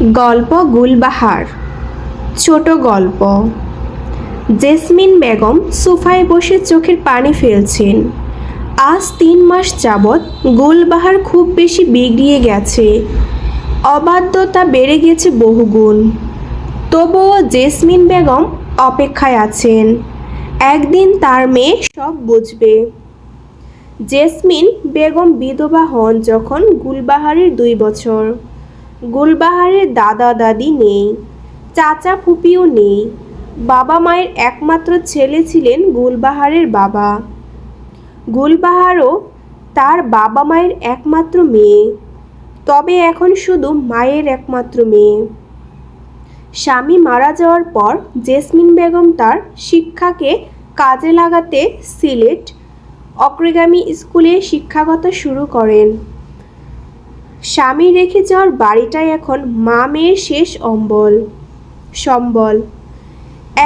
গল্প গুলবাহার। ছোট গল্প। জেসমিন বেগম সোফায় বসে চোখের পানি ফেলছেন। আজ ৩ মাস যাবৎ গুলবাহার খুব বেশি বিগড়িয়ে গেছে। অবাধ্যতা বেড়ে গেছে বহুগুণ। তবুও জেসমিন বেগম অপেক্ষায় আছেন, একদিন তার মেয়ে সব বুঝবে। জেসমিন বেগম বিধবা হন যখন গুলবাহারের ২ বছর। গুলবাহারের দাদা দাদি নেই, চাচা ফুপিও নেই। বাবা মায়ের একমাত্র ছেলে ছিলেন গুলবাহারের বাবা। গুলবাহারও তার বাবা মায়ের একমাত্র মেয়ে, তবে এখন শুধু মায়ের একমাত্র মেয়ে। স্বামী মারা যাওয়ার পর জেসমিন বেগম তার শিক্ষাকে কাজে লাগাতে সিলেট অগ্রগামী স্কুলে শিক্ষকতা শুরু করেন। স্বামী রেখে যাওয়ার বাড়িটাই এখন মা মেয়ের শেষ সম্বল।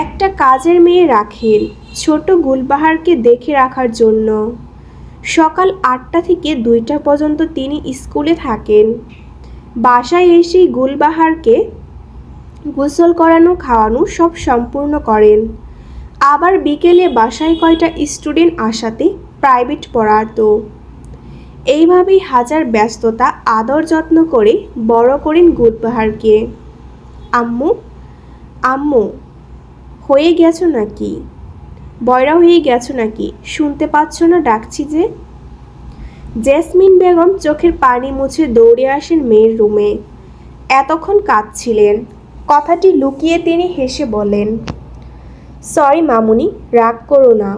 একটা কাজের মেয়ে রাখেন ছোট গুলবাহারকে দেখে রাখার জন্য। সকাল ৮টা থেকে ২টা পর্যন্ত তিনি স্কুলে থাকেন। বাসায় এসেই গুলবাহারকে গোসল করানো খাওয়ানো সব সম্পূর্ণ করেন। আবার বিকেলে বাসায় কয়টা স্টুডেন্ট আসাতে প্রাইভেট পড়াতো। এইভাবেই হাজার ব্যস্ততা আদর যত্ন করে বড় করেন গুলবাহারকে। আম্মু আম্মু হয়ে গেছো নাকি? বয়রা হয়ে গেছো নাকি? শুনতে পাচ্ছ না ডাকছি যে? জেসমিন বেগম চোখের পানি মুছে দৌড়ে আসেন মেয়ের রুমে। এতক্ষণ কাঁদছিলেন। কথাটি লুকিয়ে তিনি হেসে বলেন, সরি মামুনি, রাগ করো না,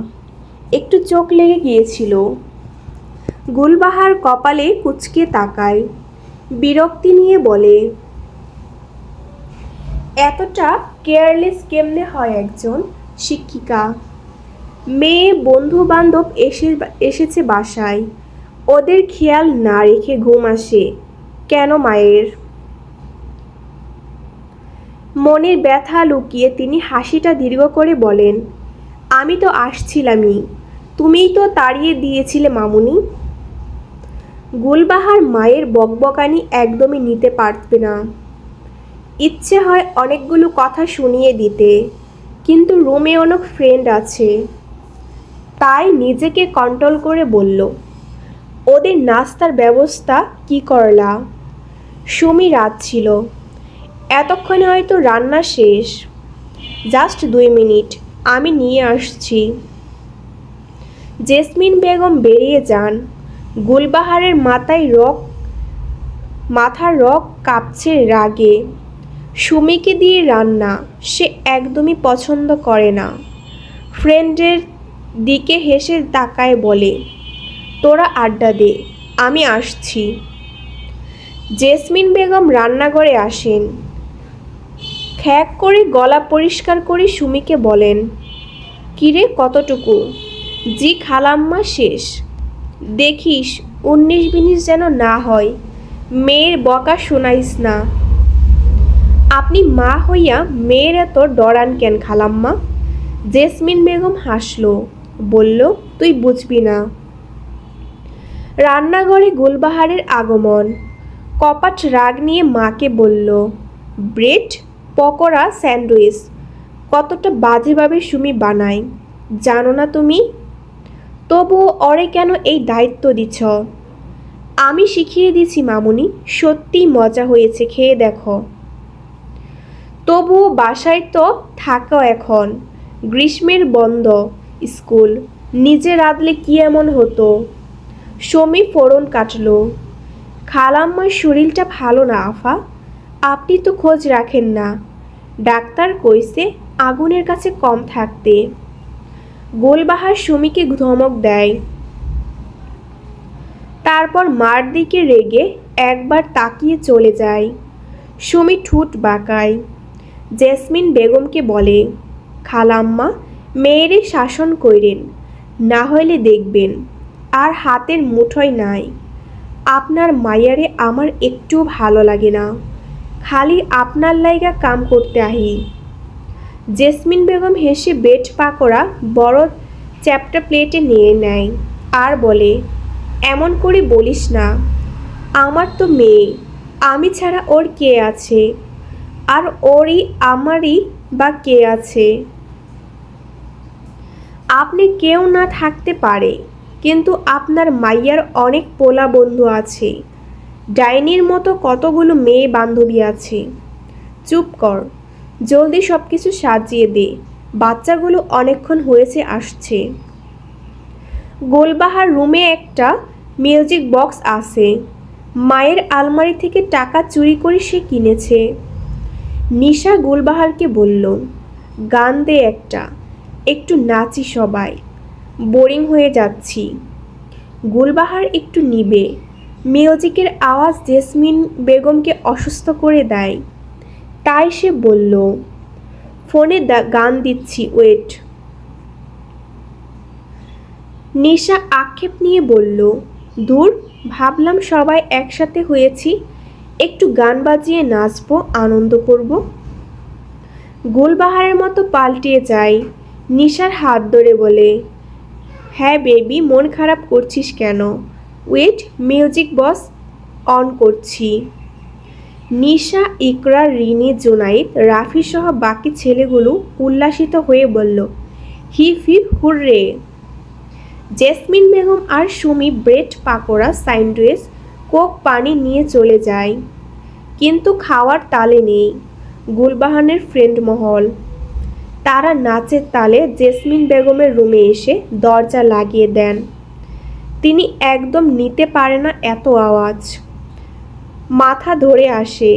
একটু চোখ লেগে গিয়েছিল। গুলবাহার কপালে কুঁচকে তাকায়, বিরক্তি নিয়ে বলে, এতটা কেয়ারলেস কেমনে হয় একজন শিক্ষিকা? মেয়ে বন্ধু বান্ধব এসেছে বাসায়, ওদের খেয়াল না রেখে ঘুম আসে কেন মায়ের? মনের ব্যথা লুকিয়ে তিনি হাসিটা দীর্ঘ করে বলেন, আমি তো আসছিলামই, তুমিই তো তাড়িয়ে দিয়েছিলে মামুনি। গুলবাহার মায়ের বকবকানি একদমই নিতে পারবে না। ইচ্ছে হয় অনেকগুলো কথা শুনিয়ে দিতে, কিন্তু রুমে অনেক ফ্রেন্ড আছে। তাই নিজেকে কন্ট্রোল করে বলল, ওদের নাস্তার ব্যবস্থা কি করলা? সুমি রাত ছিল, এতক্ষণে হয়তো রান্না শেষ। জাস্ট ২ মিনিট, আমি নিয়ে আসছি। জেসমিন বেগম বেরিয়ে যান। গুলবাহারের মাথার রগ কাঁপছে রাগে। সুমিকে দিয়ে রান্না সে একদমই পছন্দ করে না। ফ্রেন্ডের দিকে হেসে তাকায় বলে, তোরা আড্ডা দে, আমি আসছি। জেসমিন বেগম রান্নাঘরে আসেন। খ্যাক করে গলা পরিষ্কার করে সুমিকে বলেন, কিরে কতটুকু? জি খালাম্মা, শেষ। দেখিস ১৯-২০ যেন না হয়, মেয়ের বকা শোনাইস না। আপনি মা হইয়া মেয়ের এত ডরান কেন খালাম্মা? জেসমিন বেগম হাসল, বলল, তুই বুঝবি না। রান্নাঘরে গুলবাহারের আগমন। কপাট রাগ নিয়ে মাকে বলল, ব্রেড, পকোড়া, স্যান্ডউইচ কতটা বাজেভাবে সুমি বানায় জানো না তুমি? তবুও ওরে কেন এই দায়িত্ব দিছ? আমি শিখিয়ে দিছি মামুনি, সত্যিই মজা হয়েছে, খেয়ে দেখো। তবুও বাসায় তো থাকো এখন, গ্রীষ্মের বন্ধ স্কুল, নিজে রাঁধলে কি এমন হতো? সুমি ফোড়ন কাটল। খালাম্মার শরীরটা ভালো না আফা, আপনি তো খোঁজ রাখেন না। ডাক্তার কইছে আগুনের কাছে কম থাকতে। গুলবাহার সুমিকে ধমক দেয়। তারপর মার দিকে রেগে একবার তাকিয়ে চলে যায়। সুমি ঠোঁট বাঁকায়। জেসমিন বেগমকে বলে, খালাম্মা মেয়েরে শাসন কইরেন, না হইলে দেখবেন আর হাতের মুঠোয় নাই। আপনার মাইয়ারে আমার একটু ভালো লাগে না, খালি আপনার লাইগা কাম করতে আহি। জেসমিন বেগম হেসে বেড পাকোড়া বড় চ্যাপ্টা প্লেটে নিয়ে নেয় আর বলে, এমন করে বলিস না, আমার তো মেয়ে, আমি ছাড়া ওর কে আছে? আর ওরই আমারই বা কে আছে? আপনি কেউ না থাকতে পারে, কিন্তু আপনার মাইয়ার অনেক পোলা বন্ধু আছে, ডাইনির মতো কতগুলো মেয়ে বান্ধবী আছে। চুপ কর, জলদি সব কিছু সাজিয়ে দে, বাচ্চাগুলো অনেকক্ষণ হয়েছে আসছে। গোলবাহার রুমে একটা মিউজিক বক্স আছে, মায়ের আলমারি থেকে টাকা চুরি করে সে কিনেছে। নিশা গুলবাহারকে বলল, গান দে একটা, একটু নাচি সবাই, বোরিং হয়ে যাচ্ছি। গুলবাহার একটু নিবে, মিউজিকের আওয়াজ জেসমিন বেগমকে অসুস্থ করে দেয়। তাই সে বলল, ফোনে গান দিচ্ছি, ওয়েট। নিশা আক্ষেপ নিয়ে বলল, দূর, ভাবলাম সবাই একসাথে হয়েছি, একটু গান বাজিয়ে নাচবো, আনন্দ করব। গুলবাহারের মতো পাল্টিয়ে যায়, নিশার হাত ধরে বলে, হ্যাঁ বেবি, মন খারাপ করছিস কেন? ওয়েট, মিউজিক বক্স অন করছি। নিশা, ইকরার, রিনি, জুনাইদ, রাফি সহ বাকি ছেলেগুলো উল্লাসিত হয়ে বলল, hip hip hurray. Jasmin Begum আর Sumi bread pakora, sandwich, Coke, পানি নিয়ে চলে যায়, কিন্তু খাওয়ার তালে নেই গুলবাহানের ফ্রেন্ড মহল। তারা নাচের তালে জেসমিন বেগমের রুমে এসে দরজা লাগিয়ে দেন। তিনি একদম নিতে পারে না এত আওয়াজ, মাথা ধরে আসে,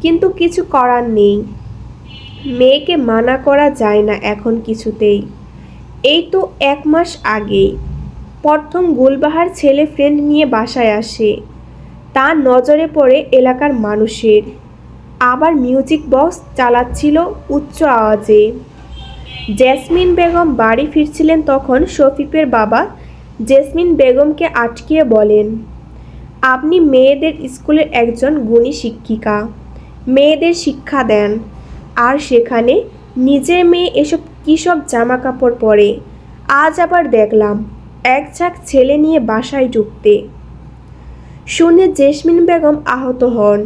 কিন্তু কিছু করার নেই। মেয়েকে মানা করা যায় না এখন কিছুতেই। এই তো 1 মাস আগেই প্রথম গুলবাহার ছেলে ফ্রেন্ড নিয়ে বাসায় আসে, তার নজরে পড়ে এলাকার মানুষের। আবার মিউজিক বক্স চালাচ্ছিল উচ্চ আওয়াজে। জেসমিন বেগম বাড়ি ফিরছিলেন তখন শফিকের বাবা জেসমিন বেগমকে আটকিয়ে বলেন, আপনি মেয়েদের স্কুলের একজন গুণী শিক্ষিকা, মেয়েদের শিক্ষা দেন, আর সেখানে নিজের মেয়ে এসব কী সব জামা কাপড় পরে, আজ আবার দেখলাম এক ঝাঁক ছেলে নিয়ে বাসায় ঢুকতে। শুনে জেসমিন বেগম আহত হন।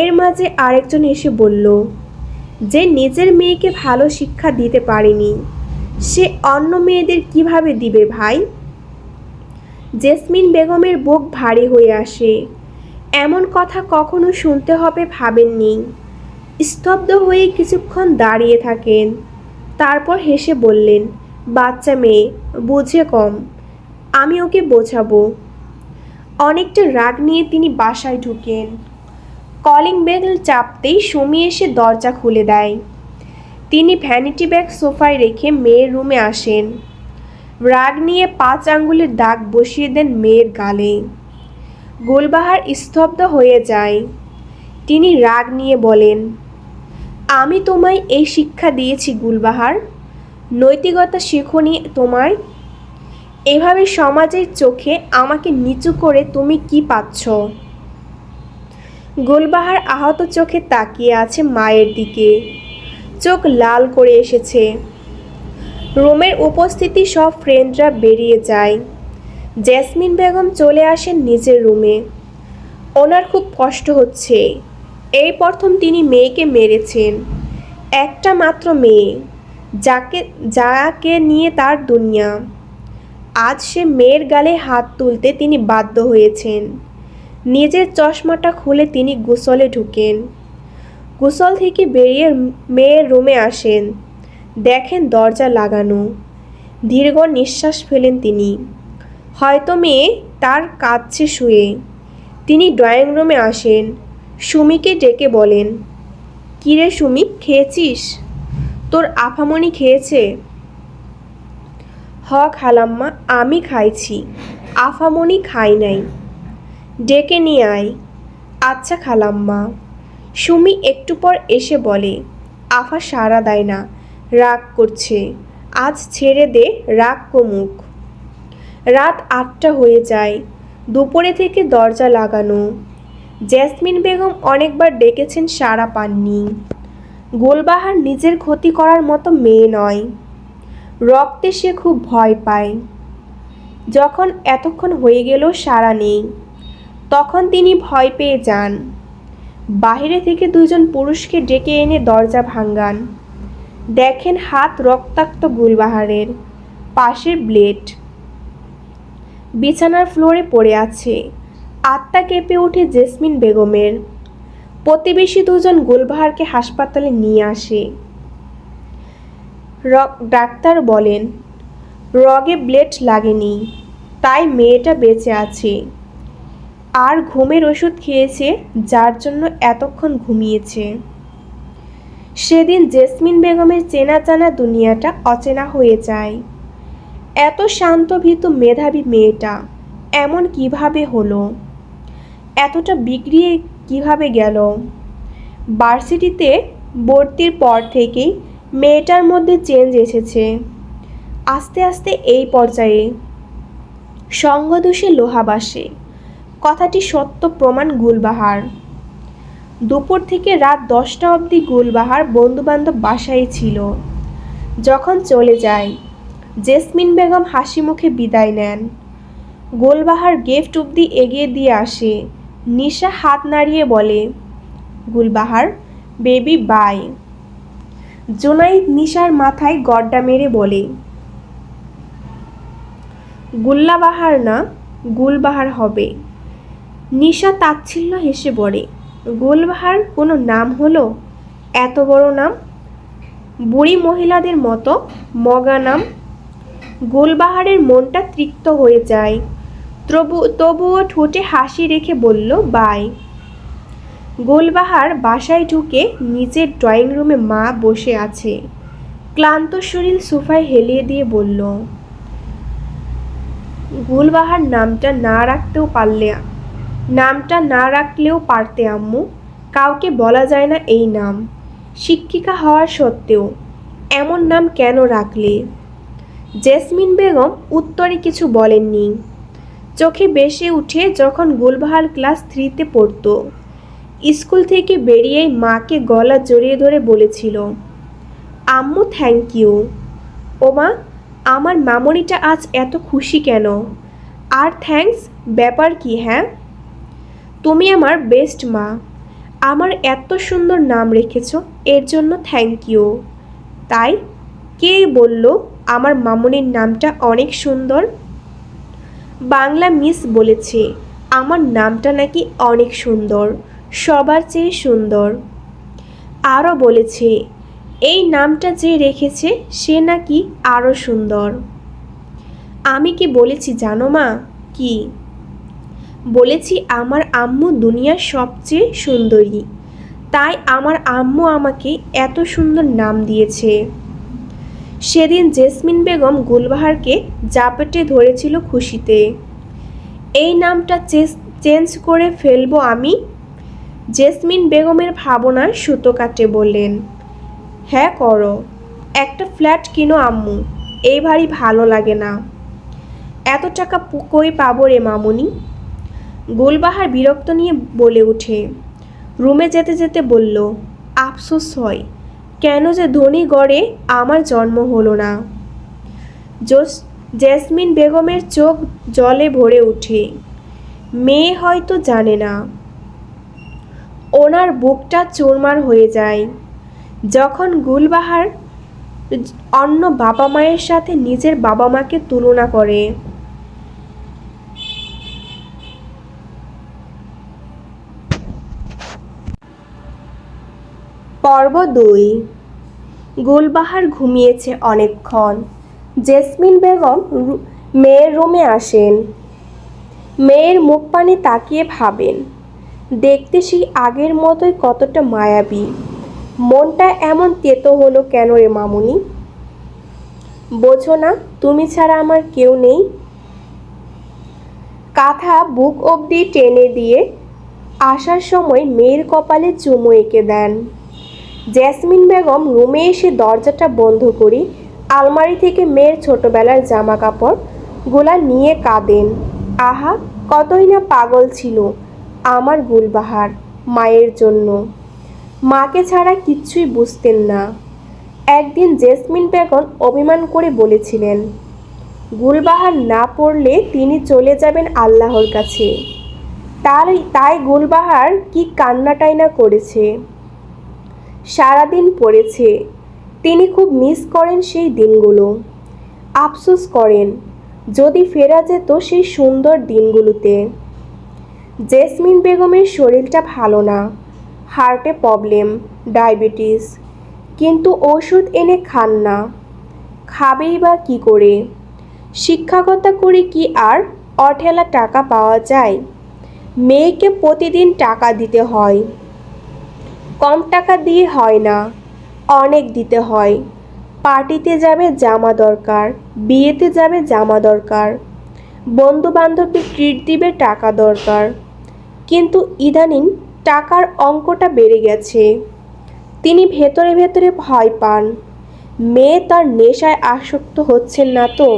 এর মাঝে আরেকজন এসে বলল, যে নিজের মেয়েকে ভালো শিক্ষা দিতে পারেনি, সে অন্য মেয়েদের কিভাবে দিবে ভাই? জেসমিন বেগমের বুক ভারী হয়ে আসে। এমন কথা কখনো শুনতে হবে ভাবেননি। স্তব্ধ হয়ে কিছুক্ষণ দাঁড়িয়ে থাকেন, তারপর হেসে বললেন, বাচ্চা মেয়ে, বুঝে কম, আমি ওকে বোঝাবো। অনেকটা রাগ নিয়ে তিনি বাসায় ঢুকেন। কলিং বেল চাপতেই সুমি এসে দরজা খুলে দেয়। তিনি ভ্যানিটি ব্যাগ সোফায় রেখে মেয়ের রুমে আসেন। রাগ নিয়ে 5 আঙ্গুলের দাগ বসিয়ে দেন মেয়ের গালে। গুলবাহার স্তব্ধ হয়ে যায়। তিনি রাগ নিয়ে বলেন, আমি তোমায় এই শিক্ষা দিয়েছি গুলবাহার, নৈতিকতা শেখোনি তোমায়? এভাবে সমাজের চোখে আমাকে নিচু করে তুমি কি পাচ্ছ? গুলবাহার আহত চোখে তাকিয়ে আছে মায়ের দিকে, চোখ লাল করে এসেছে। রুমের উপস্থিতি সব ফ্রেন্ডরা বেরিয়ে যায়। জেসমিন বেগম চলে আসেন নিজের রুমে। ওনার খুব কষ্ট হচ্ছে, এই প্রথম তিনি মেয়েকে মেরেছেন, একটা মাত্র মেয়ে, যাকে নিয়ে তার দুনিয়া। আজ সে মেয়ের গালে হাত তুলতে তিনি বাধ্য হয়েছেন। নিজের চশমাটা খুলে তিনি গোসলে ঢুকেন। গোসল থেকে বেরিয়ে মেয়ের রুমে আসেন, দেখেন দরজা লাগানো। দীর্ঘ নিঃশ্বাস ফেলেন তিনি। হয়তো মেয়ে তার কাঁদছে শুয়ে। তিনি ড্রয়িং রুমে আসেন, সুমিকে ডেকে বলেন, কিরে সুমি, খেয়েছিস? তোর আফামনি খেয়েছে? হ খালাম্মা, আমি খাইছি, আফামনি খাই নাই। ডেকে নিয়ে আয়। আচ্ছা খালাম্মা। সুমি একটু পর এসে বলে, আফা সাড়া দেয় না, রাগ করছে, আজ ছেড়ে দে, রাগ কমুক। রাত 8টা হয়ে যায়। দুপুরে থেকে দরজা লাগানো। জেসমিন বেগম অনেকবার ডেকেছেন, সাড়া পাননি। গুলবাহার নিজের ক্ষতি করার মতো মেয়ে নয়। রক্তে সে খুব ভয় পায়। যখন এতক্ষণ হয়ে গেল সাড়া নেই, তখন তিনি ভয় পেয়ে যান। বাইরে থেকে দুজন পুরুষকে ডেকে এনে দরজা ভাঙ্গান। দেখেন হাত রক্তাক্ত গুলবাহারের, পাশে ব্লেড, বিছানার ফ্লোরে পড়ে আছে। আত্মা কেঁপে ওঠে জেসমিন বেগমের। প্রতিবেশী দুজন গুলবাহারকে হাসপাতালে নিয়ে আসে। ডাক্তার বলেন রগে ব্লেড লাগেনি, তাই মেয়েটা বেঁচে আছে, আর ঘুমের ওষুধ খেয়েছে, যার জন্য এতক্ষণ ঘুমিয়েছে। সেদিন জেসমিন বেগমের চেনা জানা দুনিয়াটা অচেনা হয়ে যায়। এত শান্ত ভীতু মেধাবী মেয়েটা এমন কিভাবে হলো, এতটা বিগড়িয়ে কিভাবে গেল? ভার্সিটিতে ভর্তির পর থেকেই মেয়েটার মধ্যে চেঞ্জ এসেছে। আস্তে আস্তে এই পর্যায়ে সঙ্গদোষে লোহা বাসে, কথাটি সত্য প্রমাণ গুলবাহার। দুপুর থেকে রাত 10টা অবধি গুলবাহার বন্ধুবান্ধব বাসায় ছিল। যখন চলে যায়, জেসমিন বেগম হাসি মুখে বিদায় নেন। গুলবাহার গেট অবধি এগিয়ে দিয়ে আসে। নিশা হাত নাড়িয়ে বলে, গুলবাহার বেবি বাই। জুনাইদ নিশার মাথায় গড্ডা মেরে বলে, গুল্লাবাহার না, গুলবাহার হবে। নিশা তাচ্ছিল্য হেসে বলে, গুলবাহার কোনো নাম হলো? এত বড় নাম, বুড়ি মহিলাদের মতো মগা নাম। গুলবাহারের মনটা তৃপ্ত হয়ে যায়। তবুও ঠোঁটে হাসি রেখে বলল, বাই। গুলবাহার বাসায় ঢুকে নিজের ড্রয়িং রুমে মা বসে আছে। ক্লান্ত শরীর সোফায় হেলিয়ে দিয়ে বলল, গুলবাহার নামটা না রাখলেও পারতে আম্মু। কাউকে বলা যায় না এই নাম। শিক্ষিকা হওয়ার সত্ত্বেও এমন নাম কেন রাখলে? জেসমিন বেগম উত্তরে কিছু বলেননি। চোখে বেশি উঠে যখন গুলবাহার ক্লাস 3তে পড়তো, স্কুল থেকে বেরিয়েই মাকে গলা জড়িয়ে ধরে বলেছিল, আম্মু থ্যাংক ইউ। ওমা, আমার মামনিটা আজ এত খুশি কেন? আর থ্যাঙ্কস ব্যাপার কি? হ্যাঁ, তুমি আমার বেস্ট মা, আমার এত সুন্দর নাম রেখেছ, এর জন্য থ্যাংক ইউ। তাই কে বলল আমার মামনির নামটা অনেক সুন্দর? বাংলা মিস বলেছে আমার নামটা নাকি অনেক সুন্দর, সবার চেয়ে সুন্দর। আরও বলেছে এই নামটা যে রেখেছে সে নাকি আরও সুন্দর। আমি কি বলেছি জানো মা? কি বলেছি? আমার আম্মু দুনিয়ার সবচেয়ে সুন্দরী, তাই আমার আম্মু আমাকে এত সুন্দর নাম দিয়েছে। সেদিন জেসমিন বেগম গুলবাহারকে জাপটে ধরেছিল খুশিতে। এই নামটা চেঞ্জ করে ফেলবো আমি। জেসমিন বেগমের ভাবনার সুতো কাটে বললেন, হ্যাঁ করো, একটা ফ্ল্যাট কিনো আম্মু, এই বাড়ি ভালো লাগে না। এত টাকা কই পাবো রে মামুনি? গুলবাহার বিরক্ত নিয়ে বলে ওঠে। রুমে যেতে যেতে বলল, আফসোস হয় কেন যে ধনী গড়ে আমার জন্ম হলো না। জেসমিন বেগমের চোখ জলে ভরে ওঠে। মেয়ে হয়তো জানে না। ওনার বুকটা চুরমার হয়ে যায় যখন গুলবাহার অন্য বাবা মায়ের সাথে নিজের বাবা মাকে তুলনা করে। পর্ব 2। গুলবাহার ঘুমিয়েছে অনেকক্ষণ। জেসমিন বেগম মেয়ের রুমে আসেন। মেয়ের মুখ পানে তাকিয়ে ভাবেন, দেখতে সেই আগের মতোই কতটা মায়াবী। মনটা এমন তেতো হলো কেন রে মামুনি? বোঝো না তুমি ছাড়া আমার কেউ নেই? কাঁথা বুক অবধি টেনে দিয়ে আসার সময় মেয়ের কপালে চুমু এঁকে দেন। জেসমিন বেগম রুমে এসে দরজাটা বন্ধ করে আলমারি থেকে মেয়ের ছোটবেলার জামা কাপড়গুলা নিয়ে কাঁদেন। আহা, কতই না পাগল ছিল আমার গুলবাহার মায়ের জন্য। মাকে ছাড়া কিচ্ছুই বুঝতেন না। একদিন জেসমিন বেগম অভিমান করে বলেছিলেন, গুলবাহার না পড়লে তিনি চলে যাবেন আল্লাহর কাছে। তাই গুলবাহার কি কান্নাটাই না করেছে, সারাদিন পড়েছে। তিনি খুব মিস করেন সেই দিনগুলো, আফসোস করেন যদি ফেরা যেত সেই সুন্দর দিনগুলোতে। জেসমিন বেগমের শরীরটা ভালো না, হার্টে প্রবলেম, ডায়াবেটিস, কিন্তু ওষুধ এনে খান না। খাবেই বা কী করে? শিক্ষকতা করে কি আর অঢেলা টাকা পাওয়া যায়? মেয়েকে প্রতিদিন টাকা দিতে হয়, কম টাকা দিয়ে হয় না, অনেক দিতে হয়। পার্টিতে যাবে জামা দরকার, বিয়েতে যাবে জামা দরকার, বন্ধু বান্ধবী ট্রিট দিবে টাকা দরকার। কিন্তু ইদানিং টাকার অঙ্কটা বেড়ে গেছে। তিনি ভেতরে ভেতরে ভয় পান, মেয়ে তার নেশায় আসক্ত হচ্ছেন না তো?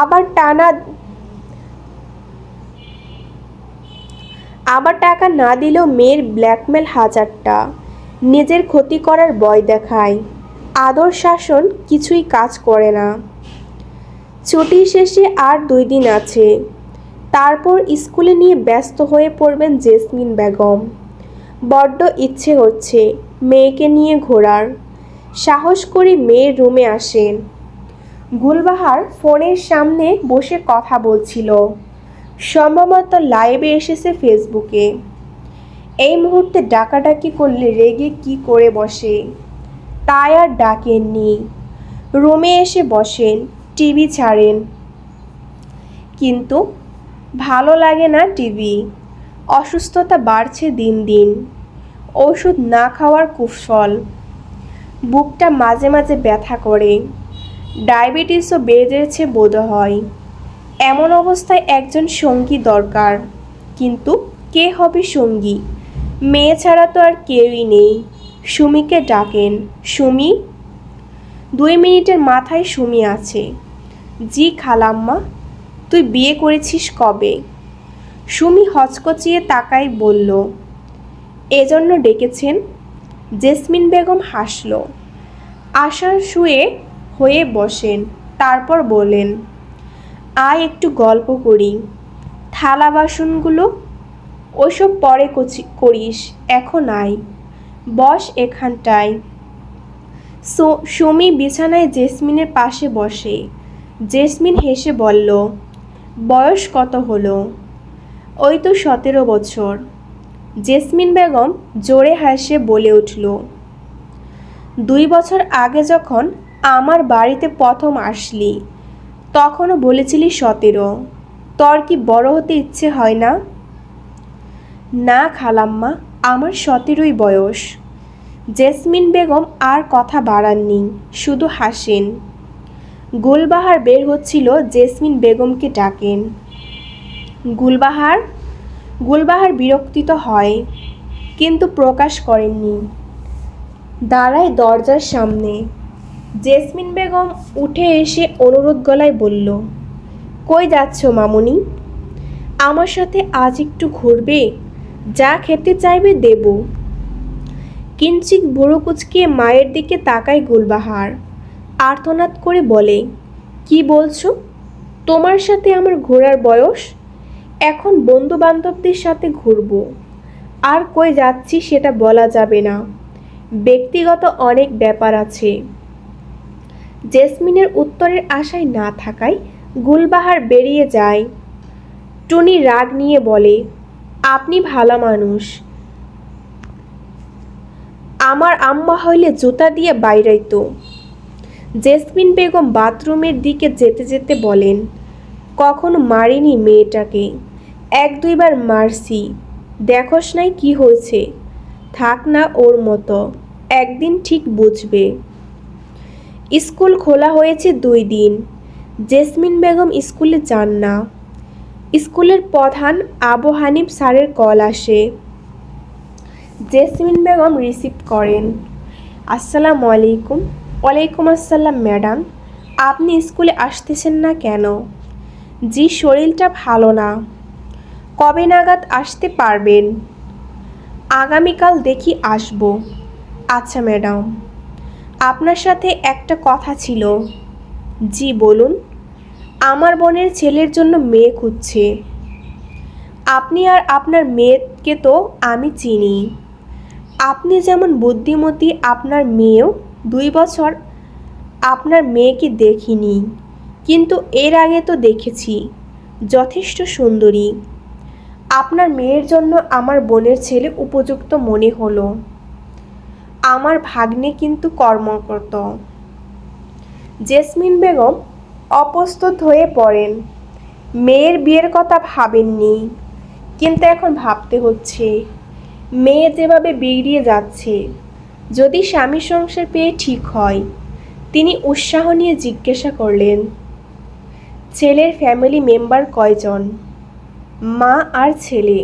আবার টাকা না দিলেও মেয়ের ব্ল্যাকমেল হাজারটা, নিজের ক্ষতি করার ভয় দেখায়। আদর শাসন কিছুই কাজ করে না। ছুটি শেষে আর 2 দিন আছে, তারপর স্কুলে নিয়ে ব্যস্ত হয়ে পড়বেন জেসমিন বেগম। বড্ড ইচ্ছে হচ্ছে মেয়েকে নিয়ে ঘোরার। সাহস করে মেয়ের রুমে আসেন। গুলবাহার ফোনের সামনে বসে কথা বলছিল, সম্ভবত লাইভে এসেছে ফেসবুকে। এই মুহূর্তে ডাকাডাকি করলে রেগে কি করে বসে, তাই আর ডাকেননি। রুমে এসে বসেন, টিভি ছাড়েন। কিন্তু ভালো লাগে না টিভি। অসুস্থতা বাড়ছে দিন দিন, ওষুধ না খাওয়ার কুফল। বুকটা মাঝে মাঝে ব্যথা করে, ডায়াবেটিসও বেড়েছে বোধহয়। এমন অবস্থায় একজন সঙ্গী দরকার, কিন্তু কে হবে সঙ্গী? মেয়ে ছাড়া তো আর কেউই নেই। সুমিকে ডাকেন। সুমি? 2 মিনিটের মাথায় সুমি আছে। জি খালাম্মা। তুই বিয়ে করেছিস কবে? সুমি হচকচিয়ে তাকাই বলল, এজন্য ডেকেছেন? জেসমিন বেগম হাসল। আশার শুয়ে হয়ে বসেন, তারপর বলেন, আয় একটু গল্প করি। থালা বাসনগুলো ওসব পরে করিস, এখন আয়, বস এখানটায়। সুমি বিছানায় জেসমিনের পাশে বসে। জেসমিন হেসে বলল, বয়স কত হলো? ওই তো 17 বছর। জেসমিন বেগম জোরে হাসে বলে উঠল, 2 বছর আগে যখন আমার বাড়িতে প্রথম আসলি তখনও বলেছিলি 17। তোর কি বড় হতে ইচ্ছে হয় না? না খালাম্মা, আমার 17ই বয়স। জেসমিন বেগম আর কথা বাড়াননি, শুধু হাসেন। গুলবাহার বের হচ্ছিল, জেসমিন বেগমকে ডাকেন। গুলবাহার? গুলবাহার বিরক্তিত হয়, কিন্তু প্রকাশ করেননি। দাঁড়ায় দরজার সামনে। জেসমিন বেগম উঠে এসে অনুরোধ গলায় বলল, কই যাচ্ছ মামুনি? আমার সাথে আজ একটু ঘুরবে? যা খেতে চাইবে দেব। কিঞ্চিত বুড়ো কুচকিয়ে মায়ের দিকে তাকায় গুলবাহার, আর্তনাদ করে বলে, কি বলছো? তোমার সাথে আমার ঘোরার বয়স? এখন বন্ধু বান্ধবদের সাথে ঘুরবো। আর কই যাচ্ছি সেটা বলা যাবে না, ব্যক্তিগত অনেক ব্যাপার আছে। জেসমিনের উত্তরের আশায় না থাকায় গুলবাহার বেরিয়ে যায়। টুনি রাগ নিয়ে বলে, আপনি ভালো মানুষ, আমার আম্মা হইলে জুতা দিয়ে বাইরাইতো। জেসমিন বেগম বাথরুমের দিকে যেতে যেতে বলেন, কখনো মারিনি মেয়েটাকে, 1-2 বার মারছি, দেখোস নাই কি হয়েছে। থাক না ওর মতো, একদিন ঠিক বুঝবে। স্কুল খোলা হয়েছে 2 দিন। জেসমিন বেগম স্কুলে যান না। স্কুলের প্রধান আবু হানিফ স্যারের কল আসে। জেসমিন বেগম রিসিভ করেন। আসসালামু আলাইকুম। ওয়ালাইকুম আসসালাম ম্যাডাম, আপনি স্কুলে আসতেছেন না কেন? জি শরীরটা ভালো না। কবে নাগাদ আসতে পারবেন? আগামীকাল দেখি আসব। আচ্ছা ম্যাডাম, আপনার সাথে একটা কথা ছিল। জি বলুন। আমার বোনের ছেলের জন্য মেয়ে খুঁজছে। আপনি আর আপনার মেয়েকে তো আমি চিনি। আপনি যেমন বুদ্ধিমতী, আপনার মেয়েও। 2 বছর আপনার মেয়েকে দেখিনি, কিন্তু এর আগে তো দেখেছি। যথেষ্ট সুন্দরী। আপনার মেয়ের জন্য আমার বোনের ছেলে উপযুক্ত মনে হলো। আমার ভাগ্নে কিন্তু কর্মকর্ত। জেসমিন বেগম অপ্রস্তুত হয়ে পড়েন। মেয়ের বিয়ের কথা ভাবেননি, কিন্তু এখন ভাবতে হচ্ছে। মেয়ে যেভাবে বিগড়িয়ে যাচ্ছে, যদি স্বামী সংসার পেয়ে ঠিক হয়। তিনি উৎসাহ নিয়ে জিজ্ঞাসা করলেন, ছেলের ফ্যামিলি মেম্বার কয়জন? মা আর ছেলে।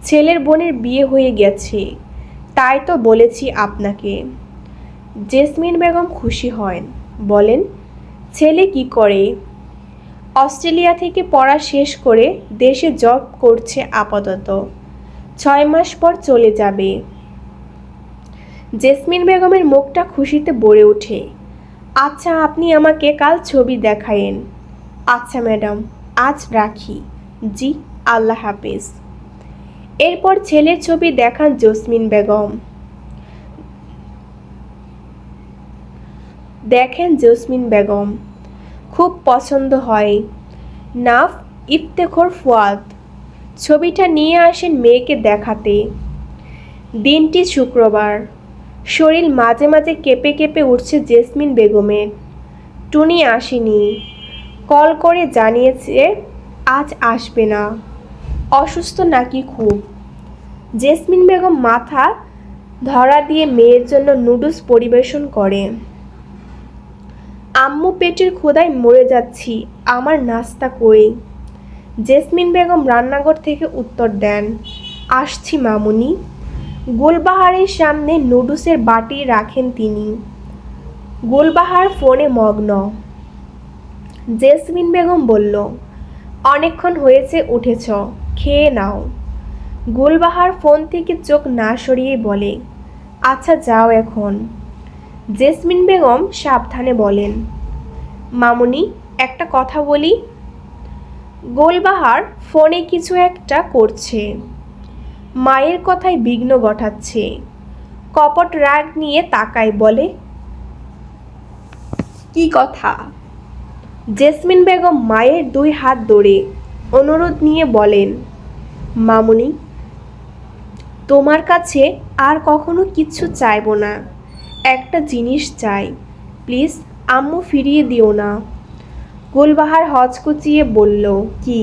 ছেলের বোনের বিয়ে হয়ে গেছে, তাই তো বলেছি আপনাকে। জেসমিন বেগম খুশি হন, বলেন, ছেলে কি করে? অস্ট্রেলিয়া থেকে পড়া শেষ করে দেশে জব করছে আপাতত। 6 মাস পর চলে যাবে। জেসমিন বেগমের মুখটা খুশিতে ভরে ওঠে। আচ্ছা, আপনি আমাকে কাল ছবি দেখায়েন। আচ্ছা ম্যাডাম, আজ রাখি। জি, আল্লাহ হাফেজ। এরপর ছেলের ছবি দেখান জেসমিন বেগম। জেসমিন বেগম খুব পছন্দ হয়। নাফ ইফতেখর ফুয়াদ ছবিটা নিয়ে আসেন মেয়েকে দেখাতে। দিনটি শুক্রবার। শরীর মাঝে মাঝে কেঁপে কেঁপে উঠছে জেসমিন বেগমের। টুনি আসেনি। কল করে জানিয়েছে আজ আসবে না। অসুস্থ নাকি খুব। জেসমিন বেগম মাথা ধরা দিয়ে মেয়ের জন্য নুডলস পরিবেশন করে। আম্মু, পেটের ক্ষুধায় মরে যাচ্ছি, আমার নাস্তা কই? জেসমিন বেগম রান্নাঘর থেকে উত্তর দেন, আসছি মামুনি। গুলবাহারের সামনে নুডলসের বাটি রাখেন তিনি। গুলবাহার ফোনে মগ্ন। জেসমিন বেগম বলল, অনেকক্ষণ হয়েছে উঠেছ, খেয়ে নাও। গুলবাহার ফোন থেকে চোখ না সরিয়ে বলে, আচ্ছা যাও এখন। জেসমিন বেগম সাবধানে বলেন, মামুনি, একটা কথা বলি। গুলবাহার ফোনে কিছু একটা করছে, মায়ের কথায় বিঘ্ন ঘটাচ্ছে। কপট রাগ নিয়ে তাকায়, বলে, কি কথা? জেসমিন বেগম মায়ের 2 হাত ধরে অনুরোধ নিয়ে বলেন, মামুনি, তোমার কাছে আর কখনো কিচ্ছু চাইবো না। একটা জিনিস চাই, প্লিজ আম্মু ফিরিয়ে দিও না। গুলবাহার হচকুচিয়ে বলল, কি?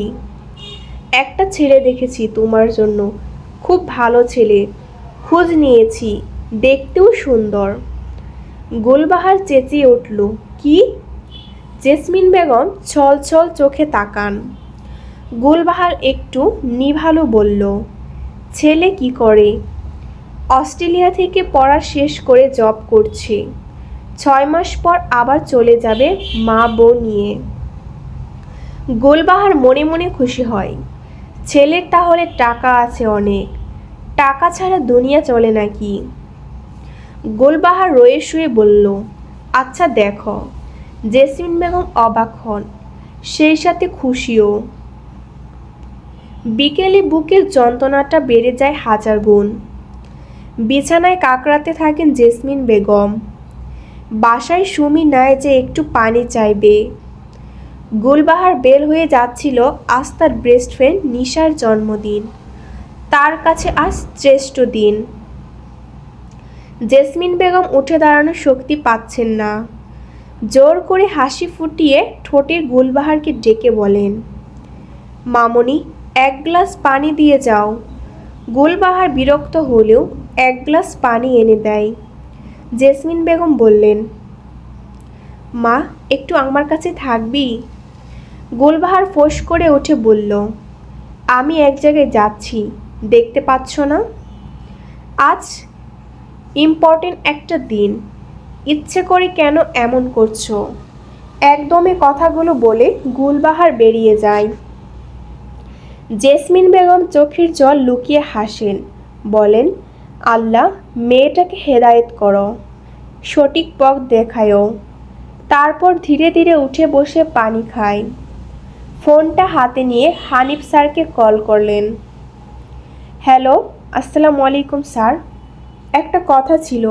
একটা ছেলে দেখেছি তোমার জন্য, খুব ভালো ছেলে, খোঁজ নিয়েছি, দেখতেও সুন্দর। গুলবাহার চেঁচিয়ে উঠল, কি? জেসমিন বেগম ছল ছল চোখে তাকান। গুলবাহার একটু নিভালো বলল, ছেলে কি করে? অস্ট্রেলিয়া থেকে পড়া শেষ করে জব করছে। 6 মাস পর আবার চলে যাবে মা বউ নিয়ে। গুলবাহার মনে মনে খুশি হয়। ছেলের তাহলে টাকা আছে অনেক। টাকা ছাড়া দুনিয়া চলে নাকি? গুলবাহার রয়ে শুয়ে বলল, আচ্ছা দেখো। জেসমিন বেগম অবাক হন, সেই সাথে খুশিও। বিকেলে বুকের যন্ত্রণাটা বেড়ে যায় 1000 গুণ। বিছানায় কাকড়াতে থাকেন জেসমিন বেগম। বাসায় সুমি নাই যে একটু পানি চাইবে। গুলবাহার বের হয়ে যাচ্ছিল, আজ তার বেস্ট ফ্রেন্ড নিশার জন্মদিন। তার কাছে আজ শ্রেষ্ঠ দিন। জেসমিন বেগম উঠে দাঁড়ানোর শক্তি পাচ্ছেন না। জোর করে হাসি ফুটিয়ে ঠোঁটে গুলবাহারকে ডেকে বলেন, মামনি, 1 গ্লাস পানি দিয়ে যাও। গুলবাহার বিরক্ত হলেও 1 গ্লাস পানি এনে দেয়। জেসমিন বেগম বললেন, মা, একটু আমার কাছে থাকবি? গুলবাহার ফোঁস করে উঠে বলল, আমি এক জায়গায় যাচ্ছি, দেখতে পাচ্ছ না? আজ ইম্পর্টেন্ট একটা দিন, ইচ্ছে করে কেন এমন করছো? একদমে কথাগুলো বলে গুলবাহার বেরিয়ে যায়। জেসমিন বেগম চোখের জল লুকিয়ে হাসেন, বলেন, আল্লাহ, মেয়েটাকে হেদায়েত করো, সঠিক পথ দেখায়ও। তারপর ধীরে ধীরে উঠে বসে পানি খায়। ফোনটা হাতে নিয়ে হানিফ স্যারকে কল করলেন। হ্যালো, আসসালামু আলাইকুম স্যার। একটা কথা ছিল।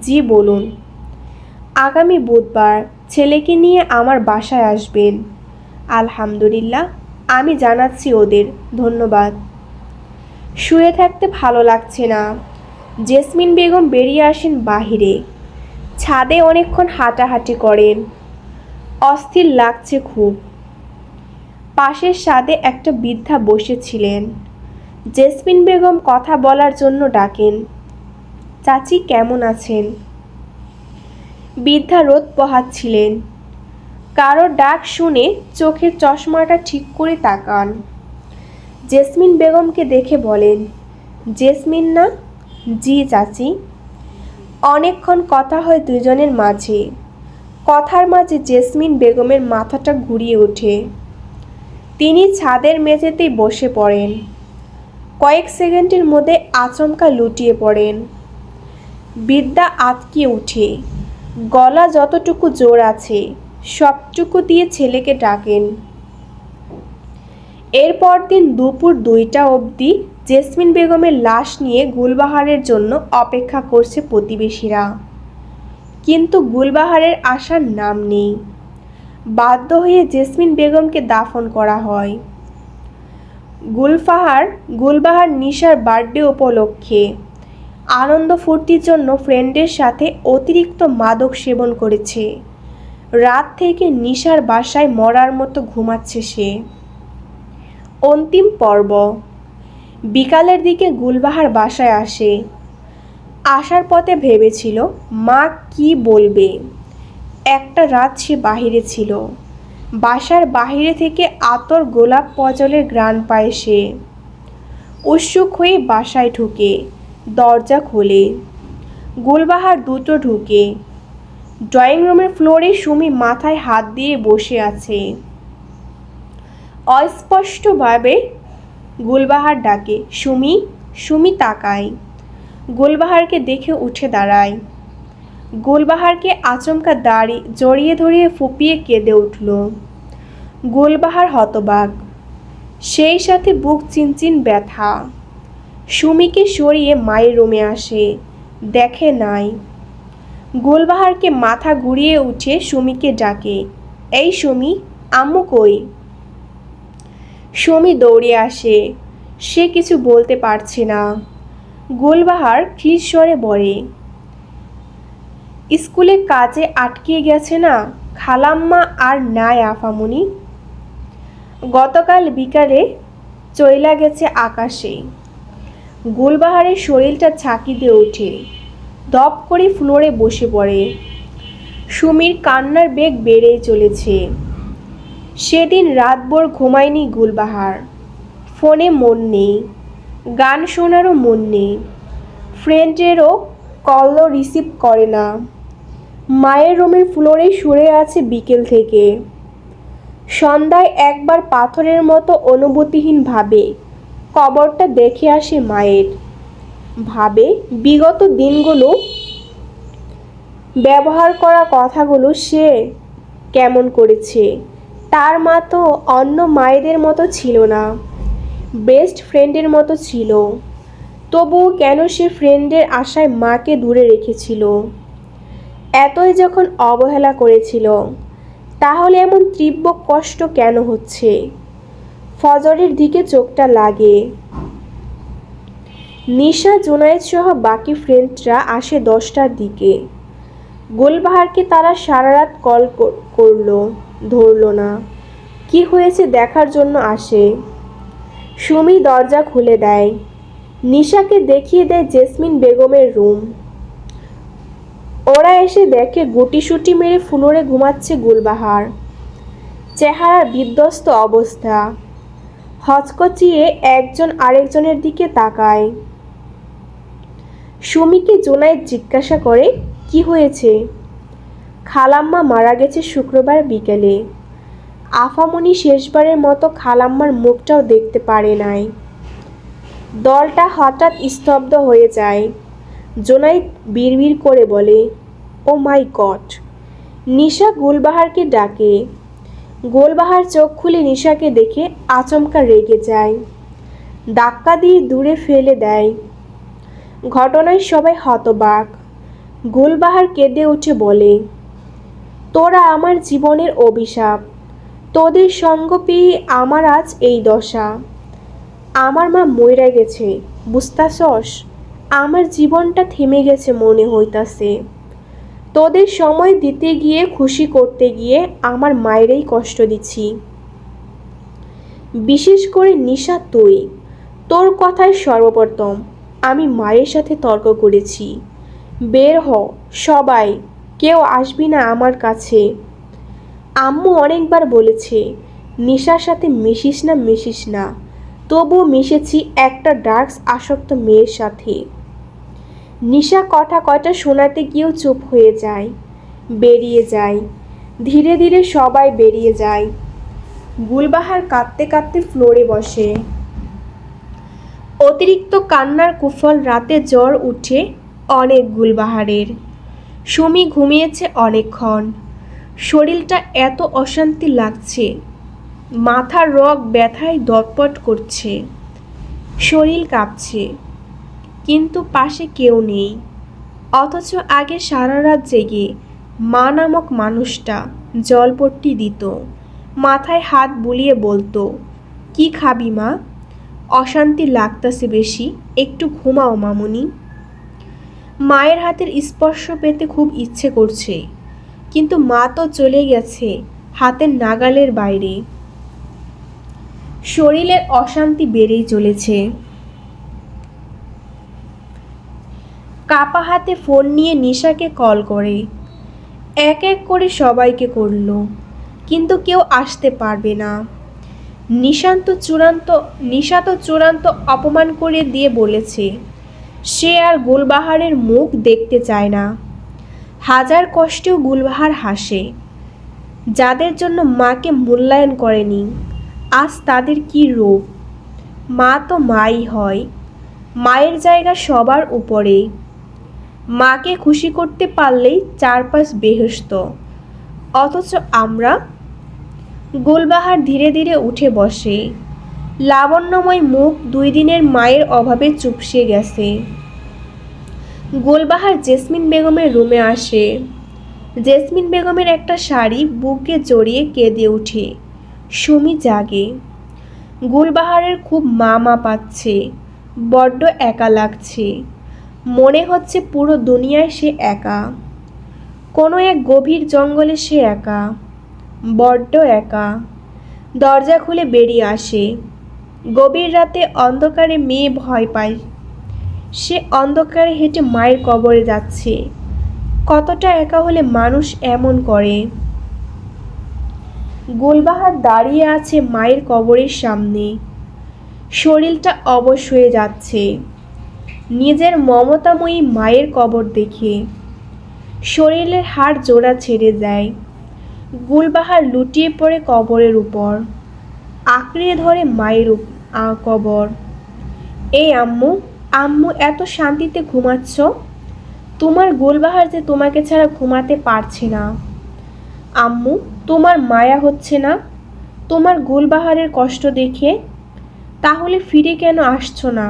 জি বলুন। আগামী বুধবার ছেলেকে নিয়ে আমার বাসায় আসবেন। আলহামদুলিল্লাহ, আমি জানাচ্ছি ওদের। ধন্যবাদ। শুয়ে থাকতে ভালো লাগছে না। জেসমিন বেগম বেরিয়ে আসেন বাহিরে। ছাদে অনেকক্ষণ হাঁটাহাঁটি করেন। অস্থির লাগছে খুব। পাশের ছাদে একটা বৃদ্ধা বসেছিলেন। জেসমিন বেগম কথা বলার জন্য ডাকেন। চাচি কেমন আছেন? বৃদ্ধা রোদ পোহাচ্ছিলেন। কারোর ডাক শুনে চোখের চশমাটা ঠিক করে তাকান। জেসমিন বেগমকে দেখে বলেন, জেসমিন না? জি চাচি। অনেকক্ষণ কথা হয় দুজনের মাঝে। কথার মাঝে জেসমিন বেগমের মাথাটা ঘুরিয়ে ওঠে। তিনি ছাদের মেঝেতেই বসে পড়েন। কয়েক সেকেন্ডের মধ্যে আচমকা লুটিয়ে পড়েন। বৃদ্ধা আঁতকে উঠে গলা যতটুকু জোর আছে সবটুকু দিয়ে ছেলেকে ডাকেন। এরপর দিন দুপুর 2টা অবধি জেসমিন বেগমের লাশ নিয়ে গুলবাহারের জন্য অপেক্ষা করছে প্রতিবেশীরা। কিন্তু গুলবাহারের আসার নাম নেই। বাধ্য হয়ে জেসমিন বেগমকে দাফন করা হয়। গুলবাহার নিশার বার্থডে উপলক্ষে আনন্দ ফুর্তির জন্য ফ্রেন্ডের সাথে অতিরিক্ত মাদক সেবন করেছে। রাত থেকে নিশার বাসায় মরার মতো ঘুমাচ্ছে সে। অন্তিম পর্ব। বিকালের দিকে গুলবাহার বাসায় আসে। আসার পথে ভেবেছিল মা কি বলবে। একটা রাত সে বাহিরে ছিল। বাসার বাহিরে থেকে আতর গোলাপ পজলের ঘ্রাণ পায় সে। উৎসুক হয়ে বাসায় ঢুকে দরজা খোলে। গুলবাহার দুটো ঢুকে। ড্রয়িং রুমের ফ্লোরে সুমি মাথায় হাত দিয়ে বসে আছে। অস্পষ্টভাবে গুলবাহার ডাকে, সুমি। সুমি তাকায়। গুলবাহারকে দেখে উঠে দাঁড়ায়। গুলবাহারকে আচমকা জড়িয়ে ধরিয়ে ফুপিয়ে কেঁদে উঠল। গুলবাহার হতবাক, সেই সাথে বুক চিনচিন ব্যথা। সুমিকে সরিয়ে মায়ের রুমে আসে, দেখে নাই। গুলবাহারকে মাথা ঘুরিয়ে উঠে সুমিকে ডাকে, এই সুমি, আম্মু কই? সুমি দৌড়ে আসে। সে কিছু বলতে পারছে না। গুলবাহার খিস স্বরে বলে, স্কুলে কাজে আটকে গেছে না খালাম্মা আর নাই আফামনি। গতকাল বিকালে চইলা গেছে আকাশে। গুলবাহারের শরীরটা ঝাঁকি দিয়ে ওঠে। দপ করে ফ্লোরে বসে পড়ে। সুমির কান্নার বেগ বেড়েই চলেছে। সেদিন রাতভর ঘুমায়নি গুলবাহার। ফোনে মন নেই, গান শোনারও মন নেই। ফ্রেন্ডেরও কলও রিসিভ করে না। মায়ের রুমের ফ্লোরে শুয়ে আছে বিকেল থেকে। সন্ধ্যায় একবার পাথরের মতো অনুভূতিহীন ভাবে কবরটা দেখে আসে মায়ের। ভাবে বিগত দিনগুলো, ব্যবহার করা কথাগুলো সে কেমন করেছে। তার মা তো অন্য মায়েদের মতো ছিল না, বেস্ট ফ্রেন্ডের মতো ছিল। তবুও কেন সে ফ্রেন্ডের আশায় মাকে দূরে রেখেছিল? এতই যখন অবহেলা করেছিল, তাহলে এমন তীব্র কষ্ট কেন হচ্ছে? ফজরের দিকে চোখটা লাগে। নিশা, জুনায়েদ সহ বাকি ফ্রেন্ডরা আসে 10টার দিকে। গুলবাহারকে তারা সারা রাত কল করলো, ধরলো না। কি হয়েছে দেখার জন্য আসে। সুমি দরজা খুলে দেয়। নিশাকে দেখিয়ে দেয় জেসমিন বেগমের রুম। ওরা এসে দেখে গুটিসুটি মেরে ফ্লোরে ঘুমাচ্ছে গুলবাহার। চেহারার বিধ্বস্ত অবস্থা। হচকচিয়ে একজন আরেকজনের দিকে তাকায়। সুমিকে জুনায়েদ জিজ্ঞাসা করে, কি হয়েছে? খালাম্মা মারা গেছে শুক্রবার বিকেলে। আফামনি শেষবারের মতো খালাম্মার মুখটাও দেখতে পারে নাই। দলটা হঠাৎ স্তব্ধ হয়ে যায়। জুনায়েদ বিড়বিড় করে বলে, ও মাই গড। নিশা গুলবাহারকে ডাকে। গুলবাহার চোখ খুলে নিশাকে দেখে আচমকা রেগে যায়। ধাক্কা দিয়ে দূরে ফেলে দেয়। ঘটনায় সবাই হতবাক। গুলবাহার কেঁদে উঠে বলে, তোরা আমার জীবনের অভিশাপ, তোদের সঙ্গ পেয়ে আমার আজ এই দশা। আমার মা মইরা গেছে, বুঝতাছস? আমার জীবনটা থেমে গেছে মনে হইতাছে। তোদের সময় দিতে গিয়ে, খুশি করতে গিয়ে আমার মায়েরই কষ্ট দিচ্ছি। বিশেষ করে নিশা, তুই, তোর কথায় সর্বপ্রথম আমি মায়ের সাথে তর্ক করেছি। বের হ সবাই, কেউ আসবি না আমার কাছে। আম্মু অনেকবার বলেছে নিশার সাথে মিশিস না, তবুও মিশেছি একটা ড্রাগস আসক্ত মেয়ের সাথে। নিশা কথা কয়টা শোনাতে গিয়েও চুপ হয়ে যায়, বেরিয়ে যায়। ধীরে ধীরে সবাই বেরিয়ে যায়। গুলবাহার কাঁদতে কাঁদতে ফ্লোরে বসে। অতিরিক্ত কান্নার কুফল রাতে জ্বর উঠে অনেক গুলবাহারের। সুমি ঘুমিয়েছে অনেকক্ষণ। শরীরটা এত অশান্তি লাগছে, মাথার রগ ব্যথায় দটপট করছে, শরীর কাঁপছে, কিন্তু পাশে কেউ নেই। অথচ আগে সারা রাত জেগে মা নামক মানুষটা জলপট্টি দিত, মাথায় হাত বুলিয়ে বলতো, কি খাবি মা? অশান্তি লাগতাছে বেশি, একটু ঘুমাও মামুনি। মায়ের হাতের স্পর্শ পেতে খুব ইচ্ছে করছে, কিন্তু মা তো চলে গেছে হাতের নাগালের বাইরে। শরীরের অশান্তি বেড়েই চলেছে। কাপা হাতে ফোন নিয়ে নিশাকে কল করে। এক এক করে সবাইকে করলো, কিন্তু কেউ আসতে পারবে না। নিশা তো চূড়ান্ত অপমান করে দিয়ে বলেছে সে আর গুলবাহারের মুখ দেখতে চায় না। হাজার কষ্টেও গুলবাহার হাসে। যাদের জন্য মাকে মূল্যায়ন করেনি, আজ তাদের কি রূপ। মা তো মাই হয়, মায়ের জায়গা সবার উপরে। মাকে খুশি করতে পারলেই চারপাশ বেহেশত। অথচ আমরা। গুলবাহার ধীরে ধীরে উঠে বসে। লাবণ্যময় মুখ 2 দিনের মায়ের অভাবে চুপসে গেছে। গুলবাহার জেসমিন বেগমের রুমে আসে। জেসমিন বেগমের একটা শাড়ি বুকে জড়িয়ে কেঁদে ওঠে। সুমি জাগে। গুলবাহারের খুব মা পাচ্ছে, বড্ড একা লাগছে। মনে হচ্ছে পুরো দুনিয়ায় সে একা। কোনো এক গভীর জঙ্গলে সে একা, বড্ড একা। দরজা খুলে বেরিয়ে আসে। গভীর রাতে অন্ধকারে মেয়ে ভয় পায়। সে অন্ধকারে হেঁটে মায়ের কবরে যাচ্ছে। কতটা একা হলে মানুষ এমন করে। গুলবাহার দাঁড়িয়ে আছে মায়ের কবরের সামনে। শরীরটা অবশ হয়ে যাচ্ছে নিজের মমতাময়ী মায়ের কবর দেখে। শরীরের হাড় জোড়া ছেড়ে যায়। গুলবাহার লুটিয়ে পড়ে কবরের উপর, আঁকড়ে ধরে মায়ের কবর। এই আম্মু, আম্মু এত শান্তিতে ঘুমাচ্ছ? তোমার গুলবাহার যে তোমাকে ছাড়া ঘুমাতে পারছে না। আম্মু, তোমার মায়া হচ্ছে না তোমার গুলবাহারের কষ্ট দেখে? তাহলে ফিরে কেন আসছো না?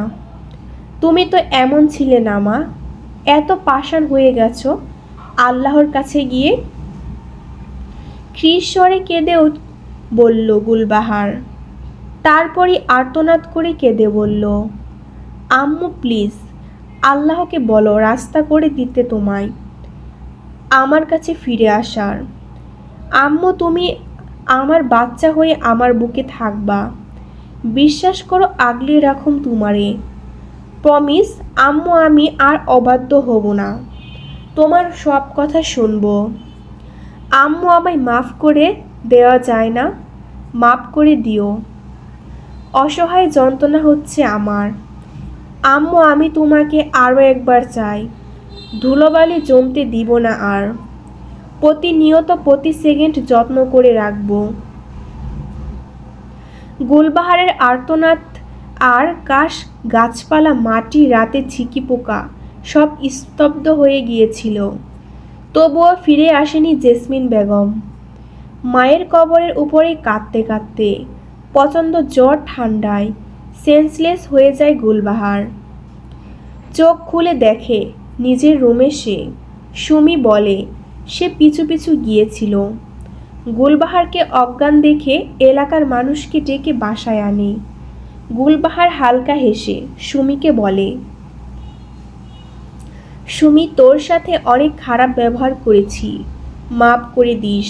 তুমি তো এমন ছিলে না মা, এত পাষাণ হয়ে গেছো আল্লাহর কাছে গিয়ে। খ্রিস্বরে কেঁদে বলল গুলবাহার। তারপরই আর্তনাদ করে কেঁদে বলল, আম্মু প্লিজ, আল্লাহকে বলো রাস্তা করে দিতে তোমায়, আমার কাছে ফিরে আসার। আম্মু, তুমি আমার বাচ্চা হয়ে আমার বুকে থাকবা। বিশ্বাস করো, আগলে রাখুম তোমারে। প্রমিস আম্মু, আমি আর অবাধ্য হব না, তোমার সব কথা শুনবো। আম্মু, আমায় মাফ করে দেওয়া যায় না? মাফ করে দিও। অসহায় যন্ত্রণা হচ্ছে আমার। আম্মু, আমি তোমাকে আরও একবার চাই। ধুলোবালি জমতে দিব না আর। প্রতিনিয়ত প্রতি সেকেন্ড যত্ন করে রাখব। গুলবাহারের আর্তনাদ আর কাশ, গাছপালা, মাটি, রাতে ঝিঁকি পোকা সব স্তব্ধ হয়ে গিয়েছিল। তবুও ফিরে আসেনি জেসমিন বেগম। মায়ের কবরের উপরে কাঁদতে কাঁদতে, প্রচণ্ড জ্বর ঠান্ডায় সেন্সলেস হয়ে যায় গুলবাহার। চোখ খুলে দেখে নিজের রুমে সে। সুমি বলে সে পিছু পিছু গিয়েছিল। গুলবাহারকে অজ্ঞান দেখে এলাকার মানুষকে ডেকে বাসায় আনে। গুলবাহার হালকা হেসে সুমিকে বলে, সুমি, তোর সাথে অনেক খারাপ ব্যবহার করেছি, মাপ করে দিস।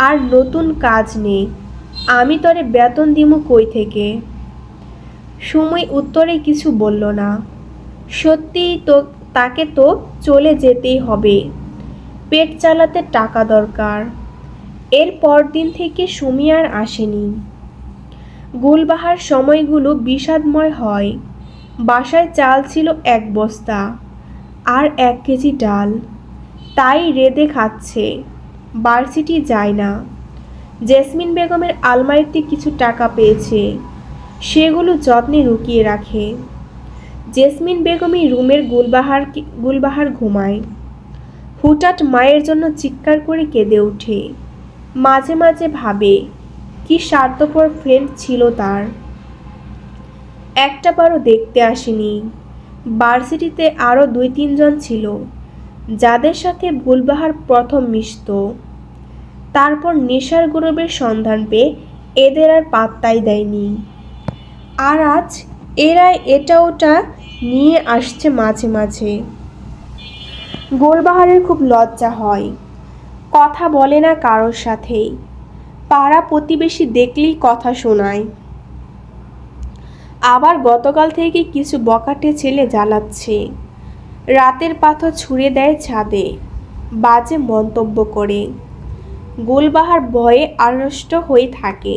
আর নতুন কাজ নে, আমি তোরে বেতন দিমু কই থেকে। সুমি উত্তরে কিছু বলল না। সত্যিই তো তাকে তো চলে যেতেই হবে, পেট চালাতে টাকা দরকার। এর পরদিন থেকে সুমি আর আসেনি। গুলবাহার সময়গুলো বিষাদময় হয়। বাসায় চাল ছিল 1 বস্তা আর 1 কেজি ডাল, তাই রেঁধে খাচ্ছে, ভার্সিটি যায় না। জেসমিন বেগমের আলমারিতে কিছু টাকা পেয়েছে, সেগুলো যত্নে লুকিয়ে রাখে। জেসমিন বেগমই রুমের গুলবাহার ঘুমায়। হুটহাট মায়ের জন্য চিৎকার করে কেঁদে ওঠে। মাঝে মাঝে ভাবে কি স্বার্থপর ফ্রেন্ড ছিল তার, একটাবারও দেখতে আসেনি। ভার্সিটিতে আরও 2-3 জন ছিল যাদের সাথে গুলবাহার প্রথম মিশত। তারপর নেশার গ্রুপের সন্ধান পেয়ে এদের আর পাত্তাই দেয়নি। আর আজ এরা এটা ওটা নিয়ে আসছে মাঝে মাঝে। গুলবাহারের খুব লজ্জা হয়, কথা বলে না কারোর সাথেই। পাড়া প্রতিবেশী দেখলেই কথা শোনায়। আবার গতকাল থেকে কিছু বকাটে ছেলে জ্বালাচ্ছে, রাতের পাথর ছুঁড়ে দেয় ছাদে, বাজে মন্তব্য করে। গুলবাহার ভয়ে আড়ষ্ট হয়ে থাকে।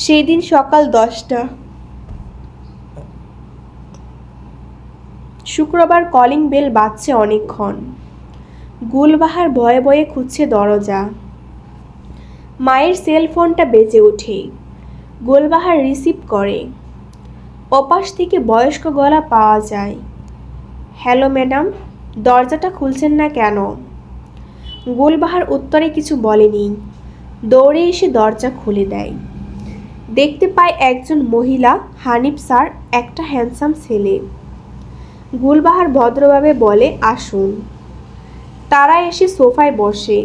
সেদিন সকাল 10টা, শুক্রবার। কলিং বেল বাজছে অনেকক্ষণ। গুলবাহার ভয়ে ভয়ে খুঁজছে দরজা। মায়ের সেল ফোনটা বেজে ওঠে। গুলবাহার রিসিভ করে। ওপাশ থেকে বয়স্ক গলা পাওয়া যায়। হ্যালো ম্যাডাম, দরজাটা খুলছেন না কেন? গুলবাহার উত্তরে কিছু বলেনি, দৌড়ে এসে দরজা খুলে দেয়। দেখতে পায় একজন মহিলা, হানিফ স্যার, একটা হ্যান্ডসাম ছেলে। গুলবাহার ভদ্রভাবে বলে, আসুন। তারা এসে সোফায় বসে।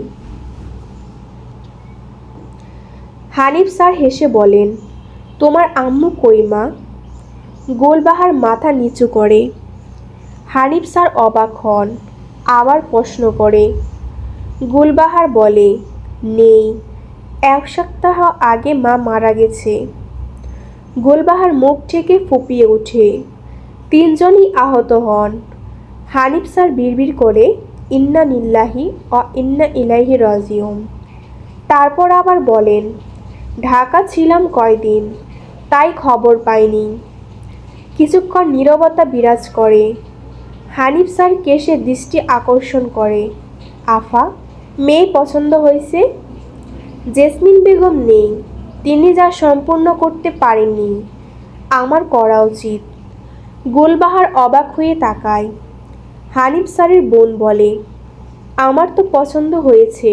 হানিফ স্যার হেসে বলেন, তোমার আম্মু কই মা? গুলবাহার মাথা নিচু করে। হানিফ স্যার অবাক হন, আবার প্রশ্ন করে। গুলবাহার বলে, নেই, 1 সপ্তাহ আগে মা মারা গেছে। গুলবাহার মুখ থেকে ফুঁপিয়ে ওঠে। 3 জনই আহত হন। হানিফ স্যার বিড়বিড় করে, ইন্না লিল্লাহি ও ইন্না ইলাইহি রাজিউন। তারপর আবার বলেন, ঢাকা ছিলাম কয়দিন, তাই খবর পাইনি। কিছুক্ষণ নীরবতা বিরাজ করে। হানিফ স্যার কেশে দৃষ্টি আকর্ষণ করে। আফা, মেয়ে পছন্দ হয়েছে? জেসমিন বেগম নেই, তিনি যা সম্পূর্ণ করতে পারেননি, আমার করা উচিত। গুলবাহার অবাক হয়ে তাকায়। হানিফ স্যারের বোন বলে, আমার তো পছন্দ হয়েছে।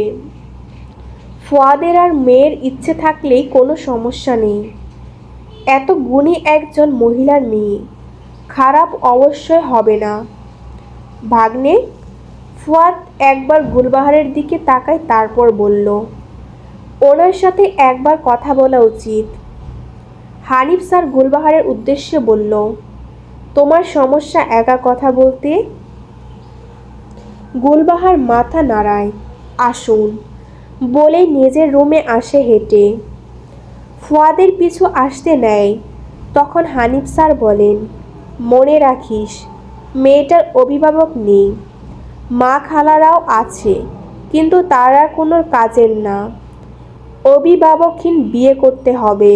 ফুয়াদের আর মেয়ের ইচ্ছে থাকলেই কোনো সমস্যা নেই। এত গুণী একজন মহিলার মেয়ে, খারাপ অবশ্যই হবে না। ভাগ্নে? ফুয়াদ একবার গুলবাহারের দিকে তাকায়, তারপর বলল, ওনার সাথে একবার কথা বলা উচিত। হানিফ স্যার গুলবাহারের উদ্দেশ্যে বলল, তোমার সমস্যা একা কথা বলতে? গুলবাহার মাথা নাড়ায়, আসুন বলেই নিজের রুমে আসে হেঁটে। ফুয়াদের পিছু আসতে নেয়। তখন হানিফ স্যার বলেন, মনে রাখিস, মেয়েটার অভিভাবক নেই, মা খালারাও আছে, কিন্তু তারা কোনো কাজের না। অভিভাবকহীন বিয়ে করতে হবে।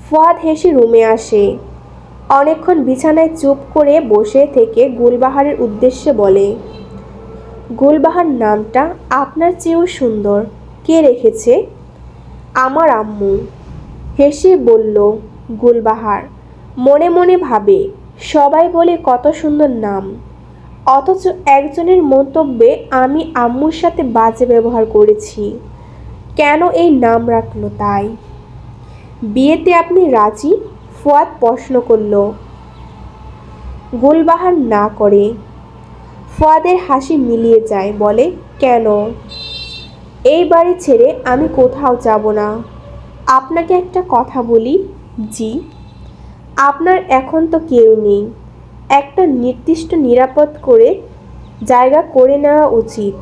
ফুয়াদ হেসে রুমে আসে। অনেকক্ষণ বিছানায় চুপ করে বসে থেকে গুলবাহারের উদ্দেশ্যে বলে, গুলবাহার নামটা আপনার চেয়েও সুন্দর, কে রেখেছে? আমার আম্মু। হেসে বলল গুলবাহার। মনে মনে ভাবে, সবাই বলে কত সুন্দর নাম, অথচ একজনের মন্তব্যে আমি আম্মুর সাথে বাজে ব্যবহার করেছি। কেন এই নাম রাখলো তাই? বিয়েতে আপনি রাজি? ফুয়াদ প্রশ্ন করল। গুলবাহার না করে। ফুয়াদের হাসি মিলিয়ে যায়, বলে, কেন? এই বাড়ি ছেড়ে আমি কোথাও যাব না। আপনাকে একটা কথা বলি। জি। আপনার এখন তো কেউ নেই, একটা নির্দিষ্ট নিরাপদ করে জায়গা করে নেওয়া উচিত,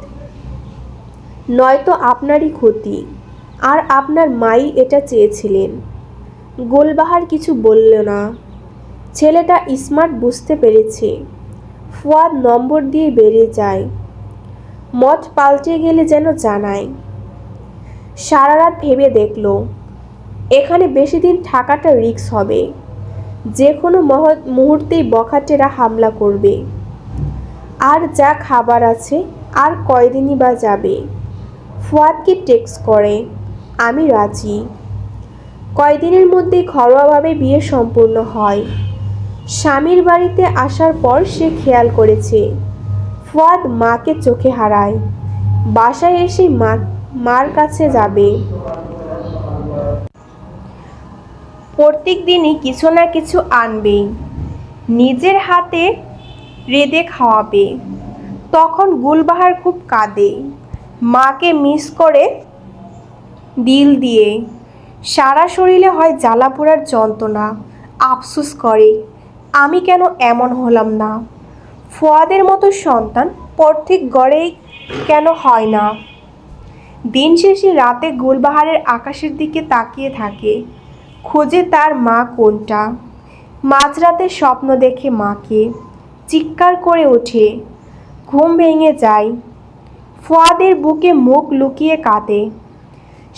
নয়তো আপনারই ক্ষতি। আর আপনার মাই এটা চেয়েছিলেন। গুলবাহার কিছু বলল না। ছেলেটা স্মার্ট, বুঝতে পেরেছে। ফুয়াদ নম্বর দিয়ে বেরিয়ে যায়। মত পাল্টে গেলে যেন জানায়। সারা রাত ভেবে দেখল, এখানে বেশি দিন থাকাটা রিস্ক হবে। যে কোনো মুহূর্তেই বখাটেরা হামলা করবে। আর যা খাবার আছে, আর কয়দিনই বা যাবে। ফুয়াদকে টেক্সট করে, আমি রাজি। কয়দিনের মধ্যেই ঘরোয়াভাবে বিয়ে সম্পূর্ণ হয়। স্বামীর বাড়িতে আসার পর সে খেয়াল করেছে ফুয়াদ মাকে চোখে হারায়। বাসায় এসে মার কাছে যাবে। প্রত্যেক দিনই কিছু না কিছু আনবেই, নিজের হাতে রেঁধে খাওয়াবে। তখন গুলবাহার খুব কাঁদে, মাকে মিস করে দিল দিয়ে। সারা শরীরে হয় জ্বালা পোড়ার যন্ত্রণা। আফসোস করে, আমি কেন এমন হলাম না। ফুয়াদের মতো সন্তান প্রত্যেক গড়েই কেন হয় না। দিন শেষে রাতে গুলবাহারের আকাশের দিকে তাকিয়ে থাকে, খোঁজে তার মা কোনটা। মাঝরাতে স্বপ্ন দেখে মাকে, চিৎকার করে ওঠে, ঘুম ভেঙে যায়। ফুয়াদের বুকে মুখ লুকিয়ে কাঁদে।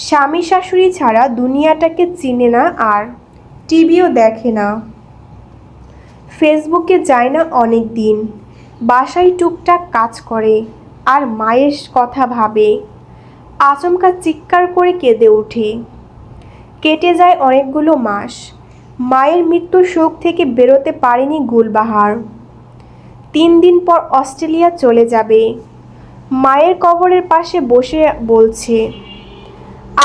স্বামী শাশুড়ি ছাড়া দুনিয়াটাকে চিনে না, আর টিভিও দেখে না। ফেসবুকে যায় না অনেক দিন। বাসায় টুকটাক কাজ করে আর মায়ের কথা ভাবে। আচমকা চিৎকার করে কেঁদে ওঠে। কেটে যায় অনেকগুলো মাস। মায়ের মৃত্যুর শোক থেকে বেরোতে পারেনি গুলবাহার। 3 দিন পর অস্ট্রেলিয়া চলে যাবে। মায়ের কবরের পাশে বসে বলছে,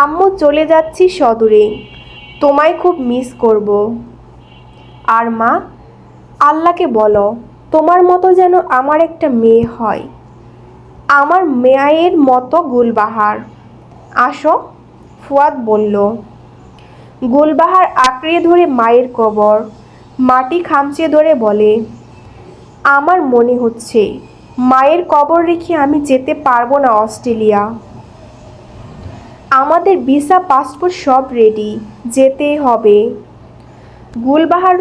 আম্মু চলে যাচ্ছি সদূরে, তোমায় খুব মিস করব। আর মা, আল্লাহকে বলো তোমার মতো যেন আমার একটা মেয়ে হয়, আমার মেয়ের মতো গুলবাহার। আসো, ফুয়াদ বলল। গুলবাহার আঁকড়ে ধরে মায়ের কবর, মাটি খামচে ধরে বলে, আমার মনে হচ্ছে মায়ের কবর রেখে আমি যেতে পারবো না অস্ট্রেলিয়া। আমাদের ভিসা পাসপোর্ট সব রেডি, যেতে হবে। গুলবাহার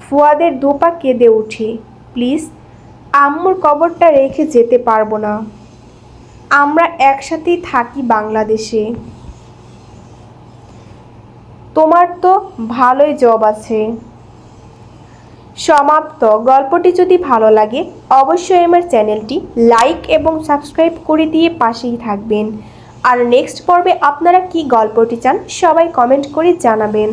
ফুয়াদের দুপা কেঁদে উঠে, প্লিজ, আম্মুর কবরটা রেখে যেতে পারবো না। আমরা একসাথেই থাকি বাংলাদেশে। তোমার তো ভালোই জব আছে। সমাপ্ত। গল্পটি যদি ভালো লাগে অবশ্যই আমার চ্যানেলটি লাইক এবং সাবস্ক্রাইব করে দিয়ে পাশেই থাকবেন। আর নেক্সট পর্বে আপনারা কি গল্পটি চান সবাই কমেন্ট করে জানাবেন।